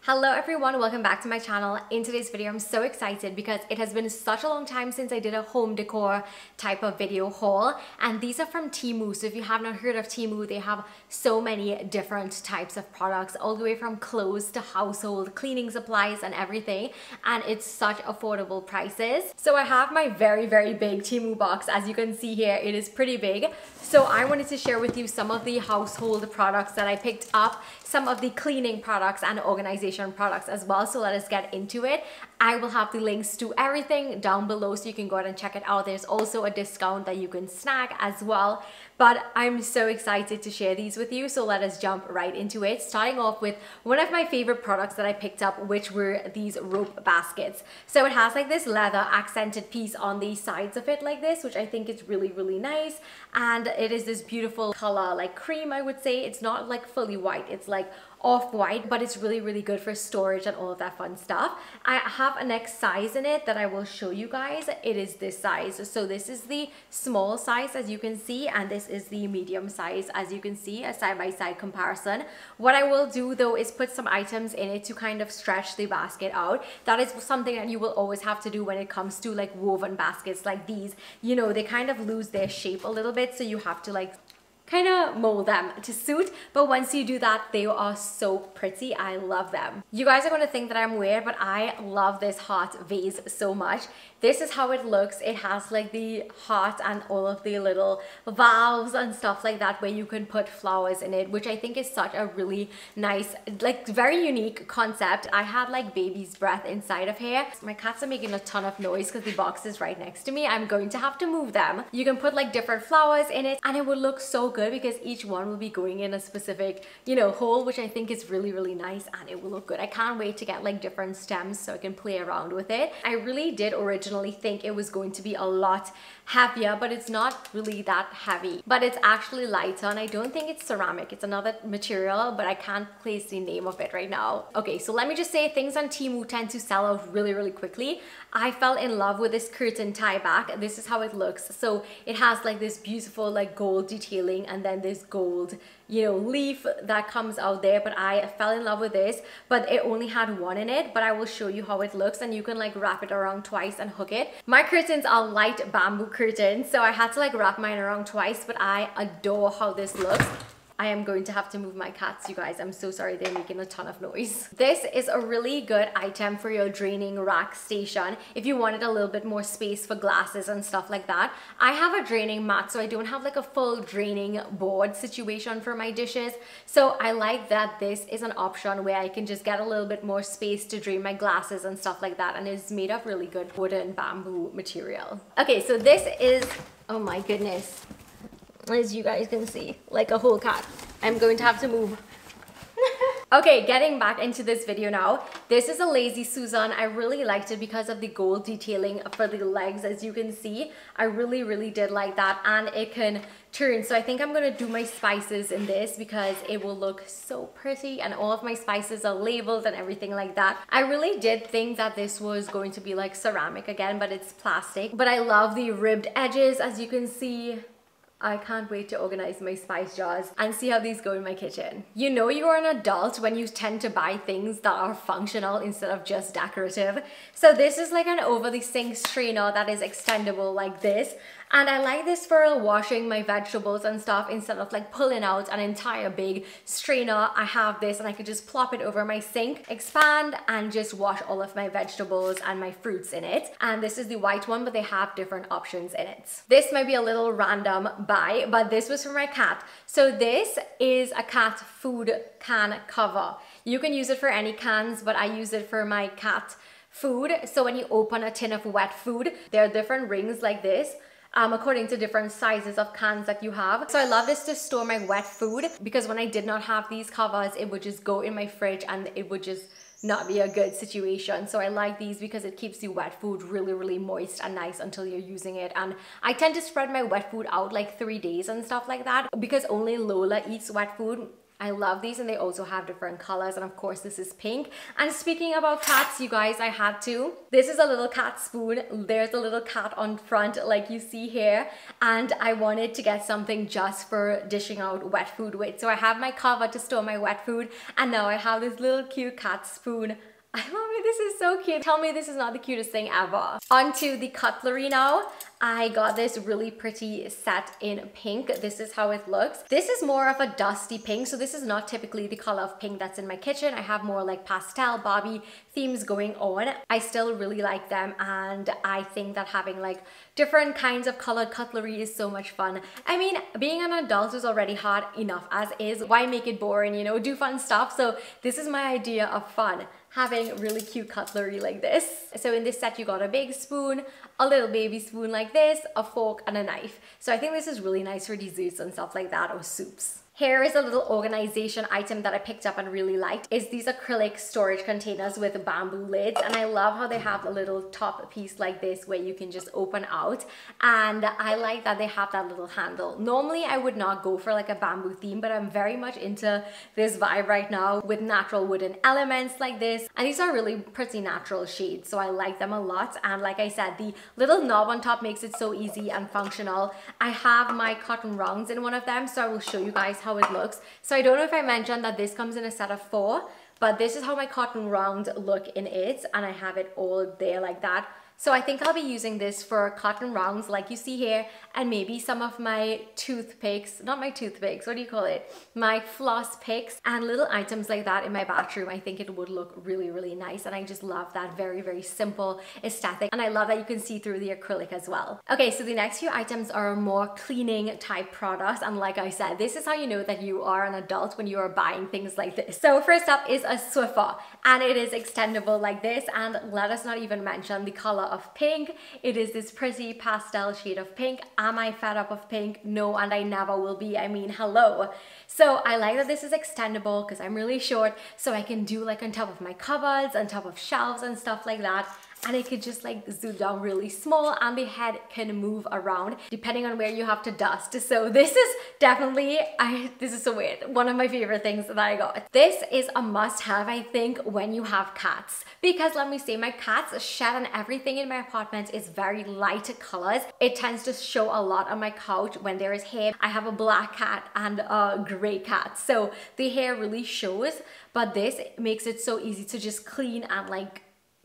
Hello everyone, welcome back to my channel. In today's video, I'm so excited because it has been such a long time since I did a home decor type of video haul, and these are from Temu. So if you have not heard of Temu, they have so many different types of products, all the way from clothes to household, cleaning supplies and everything, and it's such affordable prices. So I have my very big Temu box. As you can see here, it is pretty big. So I wanted to share with you some of the household products that I picked up, some of the cleaning products and organization products as well. So let us get into it. I will have the links to everything down below so you can go ahead and check it out. There's also a discount that you can snag as well. But I'm so excited to share these with you. So let us jump right into it. Starting off with one of my favorite products that I picked up, which were these rope baskets. So it has like this leather accented piece on the sides of it like this, which I think is really nice. And it is this beautiful color, like cream, I would say. It's not like fully white. It's like off-white, but it's really good for storage and all of that fun stuff. I have a next size in it that I will show you guys. It is this size. So this is the small size, as you can see, and this is the medium size, as you can see, a side-by-side comparison. What I will do though is put some items in it to kind of stretch the basket out. That is something that you will always have to do when it comes to like woven baskets like these. You know, they kind of lose their shape a little bit, so you have to like kind of mold them to suit, but once you do that, they are so pretty. I love them. You guys are going to think that I'm weird, but I love this heart vase so much. This is how it looks. It has like the heart and all of the little valves and stuff like that where you can put flowers in it, which I think is such a really nice, like very unique concept. I had like baby's breath inside of here. My cats are making a ton of noise because the box is right next to me. I'm going to have to move them. You can put like different flowers in it and it will look so good because each one will be going in a specific, you know, hole, which I think is really nice, and it will look good. I can't wait to get like different stems so I can play around with it. I really did originally think it was going to be a lot heavier, but it's not really that heavy, but it's actually lighter, and I don't think it's ceramic. It's another material, but I can't place the name of it right now. Okay, so let me just say, things on Temu tend to sell out really quickly. I fell in love with this curtain tie back. This is how it looks. So it has like this beautiful like gold detailing and then this gold, you know, leaf that comes out there, but I fell in love with this, but it only had one in it. But I will show you how it looks, and you can like wrap it around twice and hook it. My curtains are light bamboo curtains, so I had to like wrap mine around twice, but I adore how this looks. I am going to have to move my cats, you guys. I'm so sorry, they're making a ton of noise. This is a really good item for your draining rack station if you wanted a little bit more space for glasses and stuff like that. I have a draining mat, so I don't have like a full draining board situation for my dishes. So I like that this is an option where I can just get a little bit more space to drain my glasses and stuff like that, and it's made of really good wooden bamboo material. Okay, so this is, oh my goodness, as you guys can see, like a whole cat. I'm going to have to move. Okay, getting back into this video now. This is a Lazy Susan. I really liked it because of the gold detailing for the legs, as you can see. I really did like that, and it can turn. So I think I'm gonna do my spices in this because it will look so pretty, and all of my spices are labeled and everything like that. I really did think that this was going to be like ceramic again, but it's plastic. But I love the ribbed edges, as you can see. I can't wait to organize my spice jars and see how these go in my kitchen. You know you are an adult when you tend to buy things that are functional instead of just decorative. So this is like an over the sink strainer that is extendable like this. And I like this for washing my vegetables and stuff. Instead of like pulling out an entire big strainer, I have this and I can just plop it over my sink, expand, and just wash all of my vegetables and my fruits in it. And this is the white one, but they have different options in it. This might be a little random buy, but this was for my cat. So this is a cat food can cover. You can use it for any cans, but I use it for my cat food. So when you open a tin of wet food, there are different rings like this, according to different sizes of cans that you have. So I love this to store my wet food, because when I did not have these covers, it would just go in my fridge and it would just not be a good situation. So I like these because it keeps the wet food really moist and nice until you're using it. And I tend to spread my wet food out like 3 days and stuff like that, because only Lola eats wet food. I love these, and they also have different colors, and of course this is pink. And speaking about cats, you guys, I had to. This is a little cat spoon. There's a little cat on front like you see here, and I wanted to get something just for dishing out wet food with. So I have my cover to store my wet food, and now I have this little cute cat spoon. I love it. This is so cute. Tell me this is not the cutest thing ever. Onto the cutlery now. I got this really pretty set in pink. This is how it looks. This is more of a dusty pink, so this is not typically the color of pink that's in my kitchen. I have more like pastel Barbie themes going on. I still really like them, and I think that having like different kinds of colored cutlery is so much fun. I mean, being an adult is already hard enough as is. Why make it boring, you know? Do fun stuff. So this is my idea of fun, having really cute cutlery like this. So in this set you got a big spoon, a little baby spoon like this, a fork, and a knife. So I think this is really nice for desserts and stuff like that, or soups. Here is a little organization item that I picked up and really liked. Is these acrylic storage containers with bamboo lids, and I love how they have a little top piece like this where you can just open out, and I like that they have that little handle. Normally I would not go for like a bamboo theme, but I'm very much into this vibe right now with natural wooden elements like this, and these are really pretty natural shades, so I like them a lot. And like I said, the little knob on top makes it so easy and functional. I have my cotton rounds in one of them, so I will show you guys how it looks. So I don't know if I mentioned that this comes in a set of 4, but this is how my cotton rounds look in it, and I have it all there like that. So I think I'll be using this for cotton rounds like you see here, and maybe some of my toothpicks, not my toothpicks, what do you call it? My floss picks and little items like that in my bathroom. I think it would look really, really nice, and I just love that very, very simple aesthetic, and I love that you can see through the acrylic as well. Okay, so the next few items are more cleaning type products, and like I said, this is how you know that you are an adult, when you are buying things like this. So first up is a Swiffer, and it is extendable like this, and let us not even mention the color of pink. It is this pretty pastel shade of pink. Am I fed up of pink? No, and I never will be. I mean, hello. So I like that this is extendable because I'm really short, so I can do like on top of my cupboards, on top of shelves and stuff like that. And it could just like zoom down really small, and the head can move around depending on where you have to dust. So this is definitely, this is so weird, one of my favorite things that I got. This is a must-have, I think, when you have cats, because let me say, my cats shed, and everything in my apartment is very light colors. It tends to show a lot on my couch when there is hair. I have a black cat and a gray cat, so the hair really shows, but this makes it so easy to just clean and like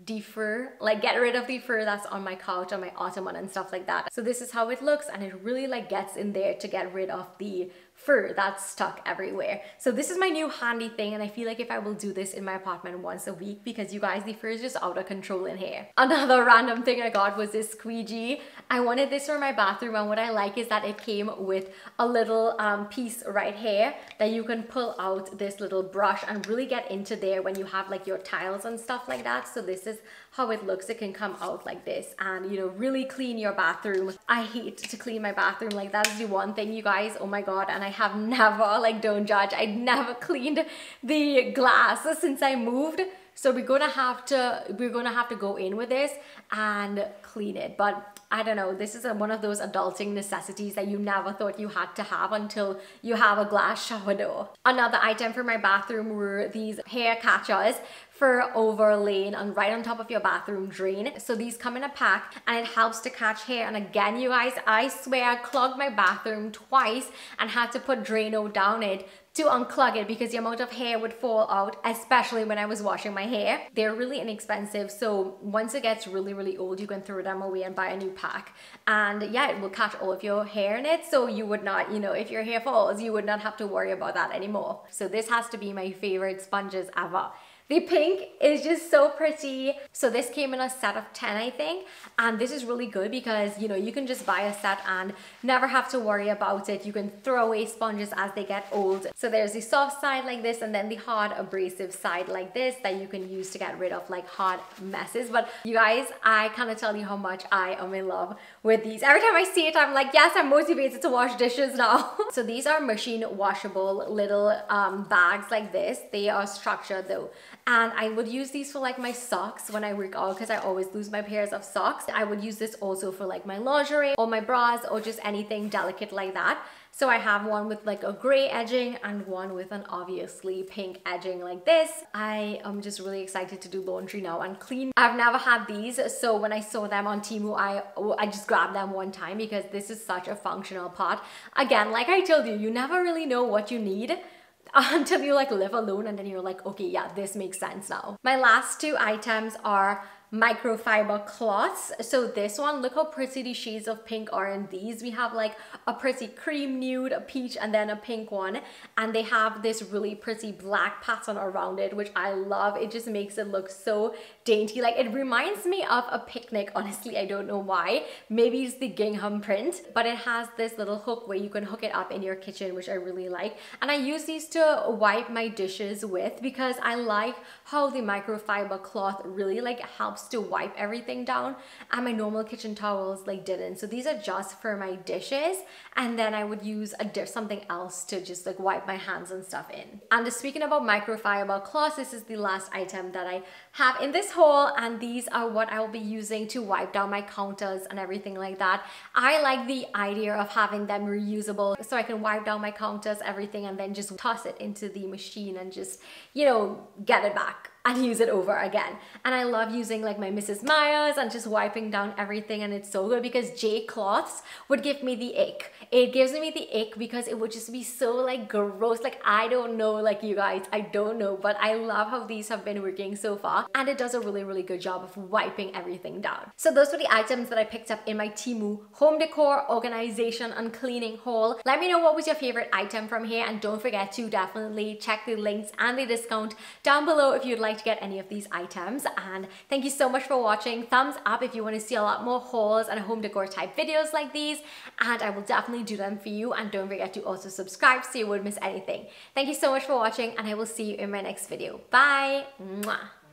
defur, like get rid of the fur that's on my couch, on my ottoman and stuff like that. So this is how it looks, and it really like gets in there to get rid of the fur that's stuck everywhere. So this is my new handy thing, and I feel like if I will do this in my apartment once a week, because you guys, the fur is just out of control in here. Another random thing I got was this squeegee. I wanted this for my bathroom, and what I like is that it came with a little piece right here that you can pull out this little brush and really get into there when you have like your tiles and stuff like that. So this is how it looks. It can come out like this and, you know, really clean your bathroom. I hate to clean my bathroom. Like, that is the one thing, you guys, oh my god. And I have never, like, don't judge, I never cleaned the glass since I moved. So we're gonna have to go in with this and clean it. But I don't know, this is one of those adulting necessities that you never thought you had to have until you have a glass shower door. Another item for my bathroom were these hair catchers for overlaying and right on top of your bathroom drain. So these come in a pack, and it helps to catch hair. And again, you guys, I swear I clogged my bathroom twice and had to put Drano down it to unclog it because the amount of hair would fall out, especially when I was washing my hair. They're really inexpensive, so once it gets really, really old, you can throw them away and buy a new pack. And yeah, it will catch all of your hair in it, so you would not, you know, if your hair falls, you would not have to worry about that anymore. So this has to be my favorite sponges ever. The pink is just so pretty. So this came in a set of 10, I think. And this is really good because, you know, you can just buy a set and never have to worry about it. You can throw away sponges as they get old. So there's the soft side like this, and then the hard abrasive side like this that you can use to get rid of like hard messes. But you guys, I cannot tell you how much I am in love with these. Every time I see it, I'm like, yes, I'm motivated to wash dishes now. So these are machine washable little bags like this. They are structured though. And I would use these for like my socks when I work out because I always lose my pairs of socks. I would use this also for like my lingerie or my bras or just anything delicate like that. So I have one with like a gray edging and one with an obviously pink edging like this. I am just really excited to do laundry now and clean. I've never had these, so when I saw them on Temu, I just grabbed them one time because this is such a functional pot. Again, like I told you, you never really know what you need until you like live alone, and then you're like, okay, yeah, this makes sense now. My last two items are microfiber cloths. So this one, look how pretty the shades of pink are in these. We have like a pretty cream nude, a peach, and then a pink one, and they have this really pretty black pattern around it, which I love. It just makes it look so dainty. Like, it reminds me of a picnic, honestly. I don't know why. Maybe it's the gingham print, but it has this little hook where you can hook it up in your kitchen, which I really like. And I use these to wipe my dishes with because I like how the microfiber cloth really like helps to wipe everything down, and my normal kitchen towels like didn't. So these are just for my dishes, and then I would use something else to just like wipe my hands and stuff in. And speaking about microfiber cloths, this is the last item that I have in this haul, and these are what I will be using to wipe down my counters and everything like that. I like the idea of having them reusable, so I can wipe down my counters, everything, and then just toss it into the machine and just, you know, get it back and use it over again. And I love using like my Mrs. Meyer's and just wiping down everything, and it's so good because J cloths would give me the ick. It gives me the ick because it would just be so like gross. Like, I don't know, like you guys, I don't know, but I love how these have been working so far, and it does a really, really good job of wiping everything down. So those were the items that I picked up in my Temu home decor, organization, and cleaning haul. Let me know what was your favorite item from here, and don't forget to definitely check the links and the discount down below if you'd like to get any of these items. And thank you so much for watching. Thumbs up if you want to see a lot more hauls and home decor type videos like these, and I will definitely do them for you. And don't forget to also subscribe so you won't miss anything. Thank you so much for watching, and I will see you in my next video. Bye. Mwah.